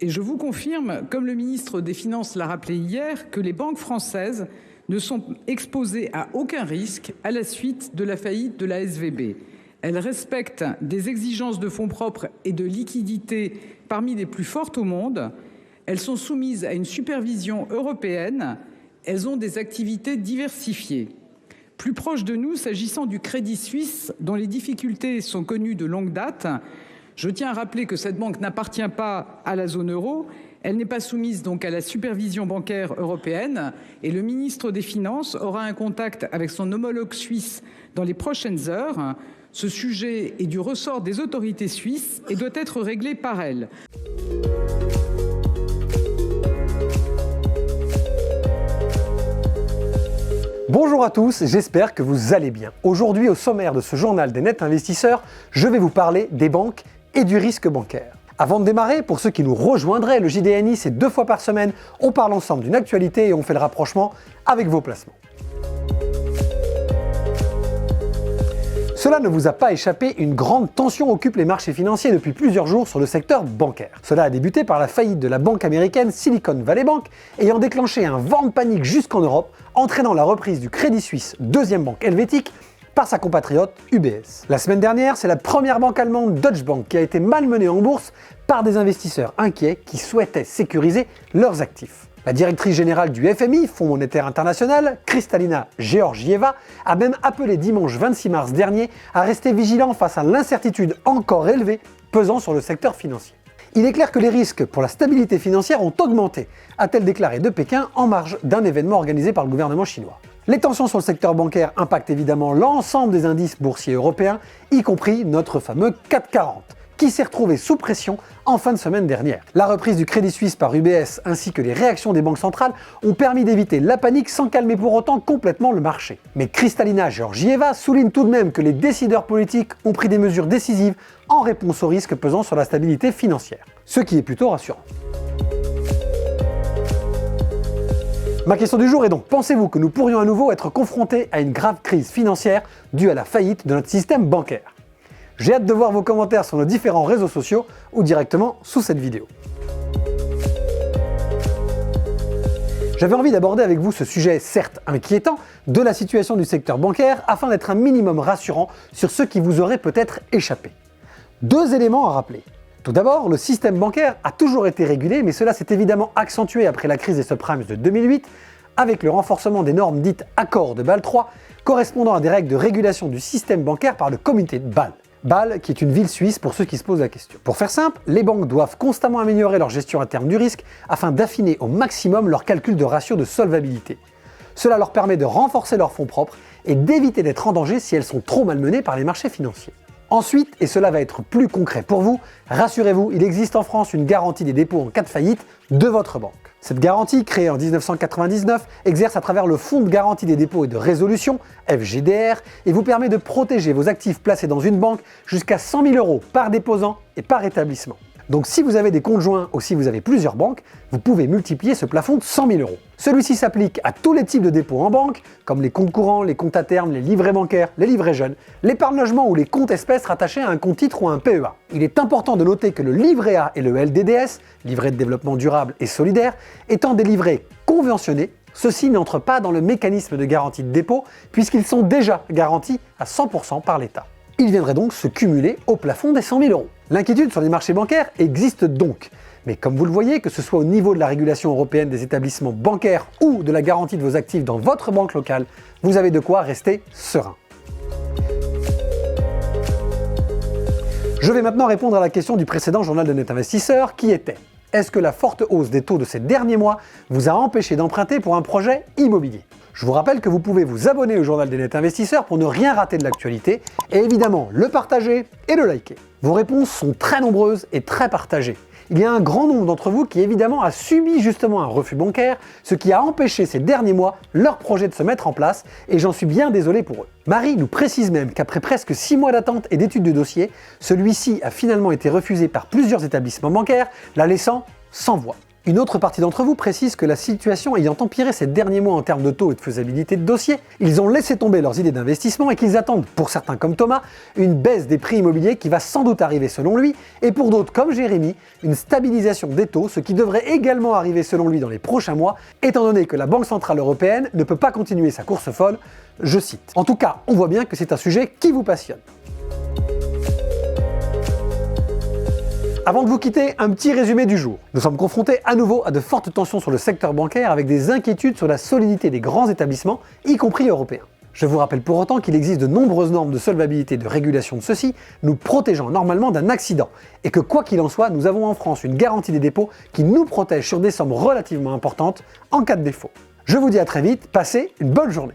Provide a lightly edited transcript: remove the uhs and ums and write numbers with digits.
Et je vous confirme, comme le ministre des Finances l'a rappelé hier, que les banques françaises ne sont exposées à aucun risque à la suite de la faillite de la SVB. Elles respectent des exigences de fonds propres et de liquidité parmi les plus fortes au monde. Elles sont soumises à une supervision européenne. Elles ont des activités diversifiées. Plus proche de nous, s'agissant du Crédit Suisse, dont les difficultés sont connues de longue date, je tiens à rappeler que cette banque n'appartient pas à la zone euro. Elle n'est pas soumise donc à la supervision bancaire européenne et le ministre des Finances aura un contact avec son homologue suisse dans les prochaines heures. Ce sujet est du ressort des autorités suisses et doit être réglé par elles. Bonjour à tous, j'espère que vous allez bien. Aujourd'hui, au sommaire de ce journal des Net Investisseurs, je vais vous parler des banques et du risque bancaire. Avant de démarrer, pour ceux qui nous rejoindraient, le JDNI, c'est 2 fois par semaine, on parle ensemble d'une actualité et on fait le rapprochement avec vos placements. Cela ne vous a pas échappé, une grande tension occupe les marchés financiers depuis plusieurs jours sur le secteur bancaire. Cela a débuté par la faillite de la banque américaine Silicon Valley Bank, ayant déclenché un vent de panique jusqu'en Europe, entraînant la reprise du Crédit Suisse, deuxième banque helvétique, par sa compatriote UBS. La semaine dernière, c'est la première banque allemande Deutsche Bank qui a été malmenée en bourse par des investisseurs inquiets qui souhaitaient sécuriser leurs actifs. La directrice générale du FMI, Fonds monétaire international, Kristalina Georgieva, a même appelé dimanche 26 mars dernier à rester vigilant face à l'incertitude encore élevée pesant sur le secteur financier. Il est clair que les risques pour la stabilité financière ont augmenté, a-t-elle déclaré de Pékin en marge d'un événement organisé par le gouvernement chinois. Les tensions sur le secteur bancaire impactent évidemment l'ensemble des indices boursiers européens, y compris notre fameux CAC 40, qui s'est retrouvé sous pression en fin de semaine dernière. La reprise du Crédit Suisse par UBS ainsi que les réactions des banques centrales ont permis d'éviter la panique sans calmer pour autant complètement le marché. Mais Kristalina Georgieva souligne tout de même que les décideurs politiques ont pris des mesures décisives en réponse aux risques pesant sur la stabilité financière. Ce qui est plutôt rassurant. Ma question du jour est donc, pensez-vous que nous pourrions à nouveau être confrontés à une grave crise financière due à la faillite de notre système bancaire ? J'ai hâte de voir vos commentaires sur nos différents réseaux sociaux ou directement sous cette vidéo. J'avais envie d'aborder avec vous ce sujet certes inquiétant de la situation du secteur bancaire afin d'être un minimum rassurant sur ce qui vous aurait peut-être échappé. 2 éléments à rappeler. Tout d'abord, le système bancaire a toujours été régulé, mais cela s'est évidemment accentué après la crise des subprimes de 2008, avec le renforcement des normes dites accords de Bâle III, correspondant à des règles de régulation du système bancaire par le comité de Bâle. Bâle, qui est une ville suisse pour ceux qui se posent la question. Pour faire simple, les banques doivent constamment améliorer leur gestion interne du risque afin d'affiner au maximum leur calcul de ratio de solvabilité. Cela leur permet de renforcer leurs fonds propres et d'éviter d'être en danger si elles sont trop malmenées par les marchés financiers. Ensuite, et cela va être plus concret pour vous, rassurez-vous, il existe en France une garantie des dépôts en cas de faillite de votre banque. Cette garantie, créée en 1999, exerce à travers le Fonds de garantie des dépôts et de résolution, FGDR, et vous permet de protéger vos actifs placés dans une banque jusqu'à 100 000 € par déposant et par établissement. Donc si vous avez des comptes joints ou si vous avez plusieurs banques, vous pouvez multiplier ce plafond de 100 000 €. Celui-ci s'applique à tous les types de dépôts en banque, comme les comptes courants, les comptes à terme, les livrets bancaires, les livrets jeunes, l'épargne logement ou les comptes espèces rattachés à un compte titre ou à un PEA. Il est important de noter que le livret A et le LDDS, livret de développement durable et solidaire, étant des livrets conventionnés, ceux-ci n'entrent pas dans le mécanisme de garantie de dépôt puisqu'ils sont déjà garantis à 100% par l'État. Ils viendraient donc se cumuler au plafond des 100 000 €. L'inquiétude sur les marchés bancaires existe donc. Mais comme vous le voyez, que ce soit au niveau de la régulation européenne des établissements bancaires ou de la garantie de vos actifs dans votre banque locale, vous avez de quoi rester serein. Je vais maintenant répondre à la question du précédent journal de Net Investisseurs qui était: est-ce que la forte hausse des taux de ces derniers mois vous a empêché d'emprunter pour un projet immobilier ? Je vous rappelle que vous pouvez vous abonner au journal des Net Investisseurs pour ne rien rater de l'actualité et évidemment le partager et le liker. Vos réponses sont très nombreuses et très partagées. Il y a un grand nombre d'entre vous qui évidemment a subi justement un refus bancaire, ce qui a empêché ces derniers mois leur projet de se mettre en place et j'en suis bien désolé pour eux. Marie nous précise même qu'après presque 6 mois d'attente et d'étude de dossier, celui-ci a finalement été refusé par plusieurs établissements bancaires, la laissant sans voix. Une autre partie d'entre vous précise que la situation ayant empiré ces derniers mois en termes de taux et de faisabilité de dossiers, ils ont laissé tomber leurs idées d'investissement et qu'ils attendent, pour certains comme Thomas, une baisse des prix immobiliers qui va sans doute arriver selon lui, et pour d'autres comme Jérémy, une stabilisation des taux, ce qui devrait également arriver selon lui dans les prochains mois, étant donné que la Banque Centrale Européenne ne peut pas continuer sa course folle, je cite. En tout cas, on voit bien que c'est un sujet qui vous passionne. Avant de vous quitter, un petit résumé du jour. Nous sommes confrontés à nouveau à de fortes tensions sur le secteur bancaire avec des inquiétudes sur la solidité des grands établissements, y compris européens. Je vous rappelle pour autant qu'il existe de nombreuses normes de solvabilité et de régulation de ceux-ci, nous protégeant normalement d'un accident, et que quoi qu'il en soit, nous avons en France une garantie des dépôts qui nous protège sur des sommes relativement importantes en cas de défaut. Je vous dis à très vite, passez une bonne journée.